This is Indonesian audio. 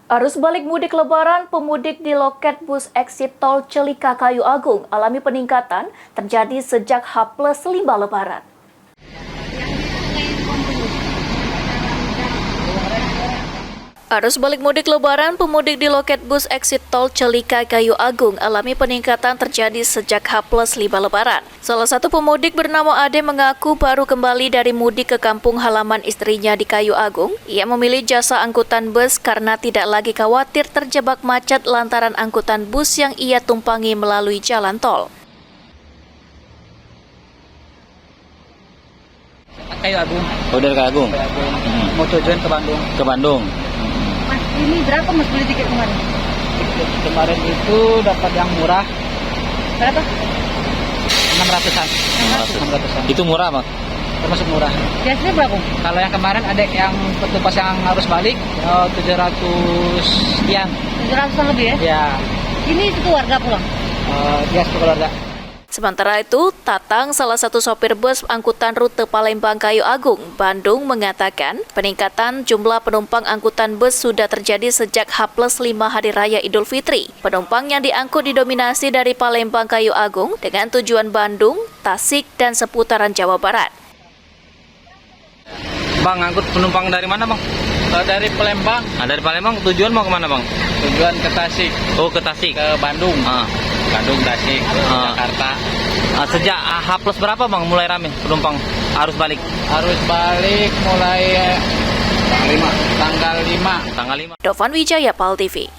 Arus balik mudik Lebaran, pemudik di loket bus eksit tol Celika Kayu Agung alami peningkatan terjadi sejak H+5 Lebaran. Arus balik mudik Lebaran, pemudik di loket bus eksit tol Celika Kayu Agung alami peningkatan terjadi sejak H+5 Lebaran. Salah satu pemudik bernama Ade mengaku baru kembali dari mudik ke kampung halaman istrinya di Kayu Agung. Ia memilih jasa angkutan bus karena tidak lagi khawatir terjebak macet lantaran angkutan bus yang ia tumpangi melalui jalan tol. Kayu Agung. Oh, dari Kayu Agung. Mau tujuan ke Bandung. Ke Bandung. Mas, ini berapa Mas beli tiket kemarin? Kemarin itu dapat yang murah Berapa? 600-an. 600-an. Itu murah, Bang? Termasuk murah. Biasanya berapa? Kalau yang kemarin ada yang petugas yang harus balik 700 sekian. 700-an lebih ya? Ya, Ini keluarga pulang? dia keluarga. Sementara itu, Tatang, salah satu sopir bus angkutan rute Palembang Kayu Agung, Bandung, mengatakan peningkatan jumlah penumpang angkutan bus sudah terjadi sejak H+5 Hari Raya Idul Fitri. Penumpang yang diangkut didominasi dari Palembang Kayu Agung dengan tujuan Bandung, Tasik, dan seputaran Jawa Barat. Bang, angkut penumpang dari mana, Bang? Dari Palembang, Dari Palembang, tujuan mau kemana, Bang? tujuan ke Tasik, Oh, ke Tasik. ke Bandung. Bandung, Tasik, Jakarta. Sejak H+ berapa, Bang, mulai rame penumpang arus balik? Harus balik mulai tanggal 5. Tanggal 5. Dovan Wijaya, PAL TV.